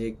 1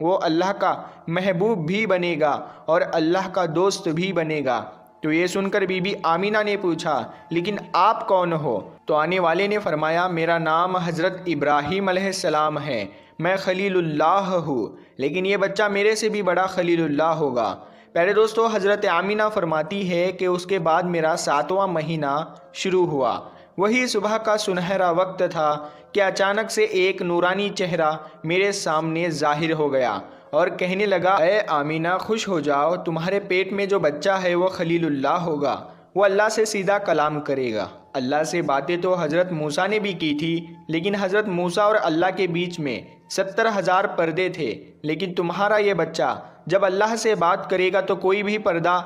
وہ اللہ کا محبوب بھی بنے گا اور اللہ کا دوست بھی بنے گا۔ تو یہ سن کر بی بی آمینہ نے پوچھا لیکن آپ کون ہو؟ تو آنے والے نے فرمایا میرا نام حضرت ابراہیم علیہ السلام ہے، میں خلیل اللہ ہوں، لیکن یہ بچہ میرے سے بھی بڑا خلیل اللہ ہوگا۔ پیارے دوستو، حضرت آمینہ فرماتی ہے کہ اس کے بعد میرا 7واں مہینہ شروع ہوا۔ وہی صبح کا سنہرا وقت تھا کہ اچانک سے ایک نورانی چہرہ میرے سامنے ظاہر ہو گیا اور کہنے لگا اے آمینہ خوش ہو جاؤ، تمہارے پیٹ میں جو بچہ ہے وہ خلیل اللہ ہوگا، وہ اللہ سے سیدھا کلام کرے گا۔ اللہ سے باتیں تو حضرت موسیٰ نے بھی کی تھی، لیکن حضرت موسیٰ اور اللہ کے بیچ میں 70,000 پردے تھے، لیکن تمہارا یہ بچہ جب اللہ سے بات کرے گا تو کوئی بھی پردہ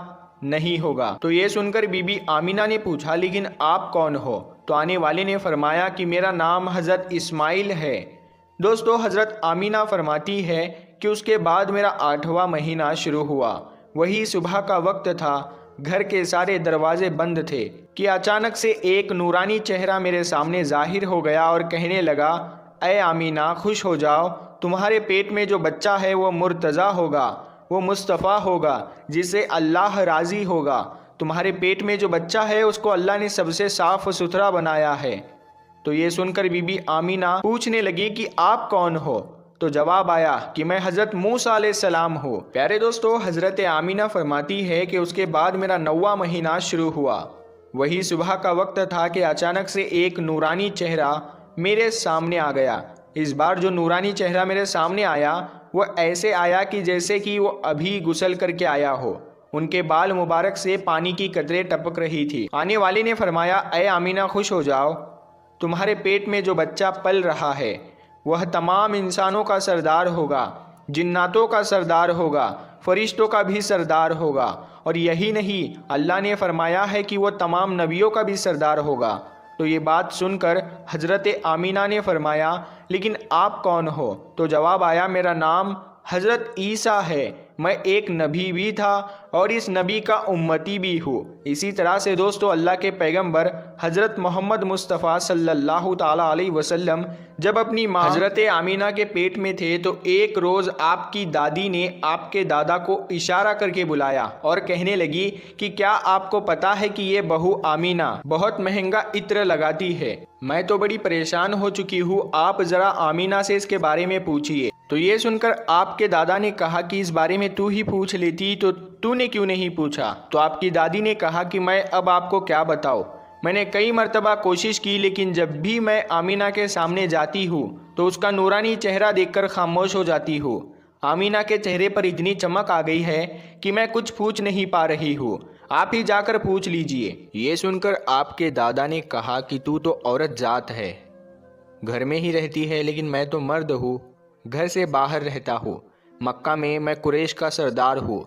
نہیں ہوگا۔ تو یہ سن کر بی بی آمینہ نے پوچھا لیکن آپ کون ہو؟ تو آنے والے نے فرمایا کہ میرا نام حضرت اسماعیل ہے۔ دوستو، حضرت آمینہ فرماتی ہے کہ اس کے بعد میرا 8واں مہینہ شروع ہوا۔ وہی صبح کا وقت تھا، گھر کے سارے دروازے بند تھے کہ اچانک سے ایک نورانی چہرہ میرے سامنے ظاہر ہو گیا اور کہنے لگا اے آمینہ خوش ہو جاؤ، تمہارے پیٹ میں جو بچہ ہے وہ مرتضیٰ ہوگا، وہ مصطفیٰ ہوگا جس سے اللہ راضی ہوگا۔ تمہارے پیٹ میں جو بچہ ہے اس کو اللہ نے سب سے صاف ستھرا بنایا ہے۔ تو یہ سن کر بی بی آمینہ پوچھنے لگی کہ آپ کون ہو؟ تو جواب آیا کہ میں حضرت موسیٰ علیہ السلام ہوں۔ پیارے دوستو، حضرت آمینہ فرماتی ہے کہ اس کے بعد میرا 9واں مہینہ شروع ہوا۔ وہی صبح کا وقت تھا کہ اچانک سے ایک نورانی چہرہ میرے سامنے آ گیا۔ اس بار جو نورانی چہرہ میرے سامنے آیا وہ ایسے آیا کہ جیسے کہ وہ ابھی غسل کر کے آیا ہو۔ ان کے بال مبارک سے پانی کی قطریں ٹپک رہی تھی۔ آنے والے نے فرمایا اے آمینہ خوش ہو جاؤ، تمہارے پیٹ میں جو بچہ پل رہا ہے وہ تمام انسانوں کا سردار ہوگا، جناتوں کا سردار ہوگا، فرشتوں کا بھی سردار ہوگا، اور یہی نہیں اللہ نے فرمایا ہے کہ وہ تمام نبیوں کا بھی سردار ہوگا۔ تو یہ بات سن کر حضرت آمینہ نے فرمایا لیکن آپ کون ہو؟ تو جواب آیا میرا نام حضرت عیسیٰ ہے، میں ایک نبی بھی تھا اور اس نبی کا امتی بھی ہوں۔ اسی طرح سے دوستو، اللہ کے پیغمبر حضرت محمد مصطفیٰ صلی اللہ تعالیٰ علیہ وسلم جب اپنی ماں حضرت آمینہ کے پیٹ میں تھے تو ایک روز آپ کی دادی نے آپ کے دادا کو اشارہ کر کے بلایا اور کہنے لگی کہ کیا آپ کو پتا ہے کہ یہ بہو آمینہ بہت مہنگا عطر لگاتی ہے، میں تو بڑی پریشان ہو چکی ہوں، آپ ذرا آمینہ سے اس کے بارے میں پوچھئے۔ تو یہ سن کر آپ کے دادا نے کہا کہ اس بارے میں تو ہی پوچھ لیتی، تو نے کیوں نہیں پوچھا؟ تو آپ کی دادی نے کہا کہ میں اب آپ کو کیا بتاؤں، میں نے کئی مرتبہ کوشش کی لیکن جب بھی میں آمینہ کے سامنے جاتی ہوں تو اس کا نورانی چہرہ دیکھ کر خاموش ہو جاتی ہوں۔ آمینہ کے چہرے پر اتنی چمک آ گئی ہے کہ میں کچھ پوچھ نہیں پا رہی ہوں، آپ ہی جا کر پوچھ لیجئے۔ یہ سن کر آپ کے دادا نے کہا کہ تو عورت ذات ہے، گھر میں ہی رہتی ہے، لیکن میں تو مرد ہوں، گھر سے باہر رہتا ہوں، مکہ میں قریش کا سردار ہوں،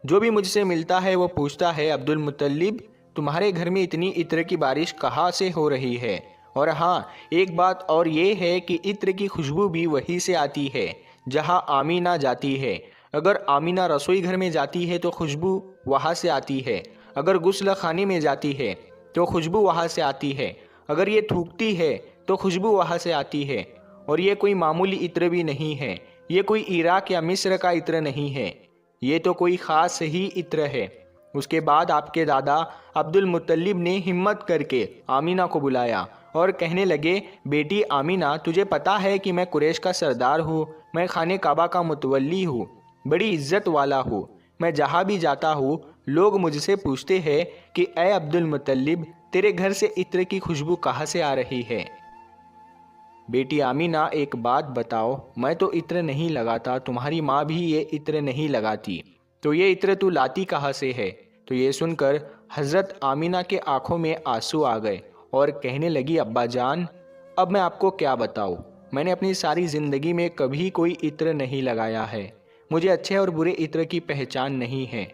جو بھی مجھ سے ملتا ہے وہ پوچھتا ہے عبد المطلب تمہارے گھر میں اتنی عطر کی بارش کہاں سے ہو رہی ہے؟ اور ہاں، ایک بات اور یہ ہے کہ عطر کی خوشبو بھی وہیں سے آتی ہے جہاں آمینہ جاتی ہے۔ اگر آمینہ رسوئی گھر میں جاتی ہے تو خوشبو وہاں سے آتی ہے، اگر غسل خانے میں جاتی ہے تو خوشبو وہاں سے آتی ہے، اگر یہ تھوکتی ہے تو خوشبو وہاں سے آتی ہے۔ اور یہ کوئی معمولی عطر بھی نہیں ہے، یہ کوئی عراق یا مصر کا عطر نہیں ہے، یہ تو کوئی خاص ہی عطر ہے۔ اس کے بعد آپ کے دادا عبد المطلب نے ہمت کر کے آمینہ کو بلایا اور کہنے لگے بیٹی آمینہ، تجھے پتا ہے کہ میں قریش کا سردار ہوں، میں خانہ کعبہ کا متولی ہوں، بڑی عزت والا ہوں، میں جہاں بھی جاتا ہوں لوگ مجھ سے پوچھتے ہیں کہ اے عبد المطلب تیرے گھر سے عطر کی خوشبو کہاں سے آ رہی ہے؟ بیٹی آمینہ ایک بات بتاؤ، میں تو عطر نہیں لگاتا، تمہاری ماں بھی یہ عطر نہیں لگاتی، تو یہ عطر تو لاتی کہاں سے ہے؟ تو یہ سن کر حضرت آمینہ کے آنکھوں میں آنسو آ گئے اور کہنے لگی ابا جان اب میں آپ کو کیا بتاؤں، میں نے اپنی ساری زندگی میں کبھی کوئی عطر نہیں لگایا ہے، مجھے اچھے اور برے عطر کی پہچان نہیں ہے،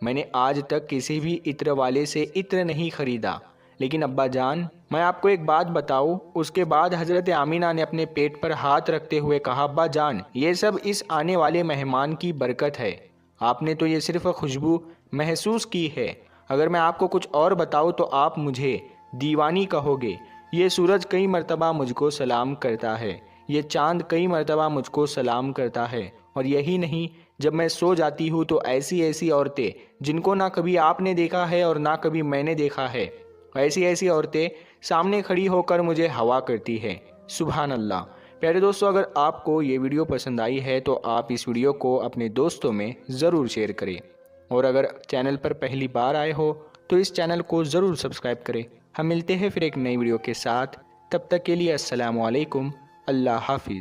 میں نے آج تک کسی بھی عطر والے سے عطر نہیں خریدا، لیکن ابا جان میں آپ کو ایک بات بتاؤں۔ اس کے بعد حضرت آمینہ نے اپنے پیٹ پر ہاتھ رکھتے ہوئے کہا ابا جان یہ سب اس آنے والے مہمان کی برکت ہے، آپ نے تو یہ صرف خوشبو محسوس کی ہے، اگر میں آپ کو کچھ اور بتاؤں تو آپ مجھے دیوانی کہو گے۔ یہ سورج کئی مرتبہ مجھ کو سلام کرتا ہے، یہ چاند کئی مرتبہ مجھ کو سلام کرتا ہے، اور یہی نہیں، جب میں سو جاتی ہوں تو ایسی ایسی عورتیں جن کو نہ کبھی آپ نے دیکھا ہے اور نہ کبھی میں نے دیکھا ہے، ایسی ایسی عورتیں سامنے کھڑی ہو کر مجھے ہوا کرتی ہے۔ سبحان اللہ۔ پیارے دوستو، اگر آپ کو یہ ویڈیو پسند آئی ہے تو آپ اس ویڈیو کو اپنے دوستوں میں ضرور شیئر کریں، اور اگر چینل پر پہلی بار آئے ہو تو اس چینل کو ضرور سبسکرائب کریں۔ ہم ملتے ہیں پھر ایک نئی ویڈیو کے ساتھ، تب تک کے لیے السلام علیکم، اللہ حافظ۔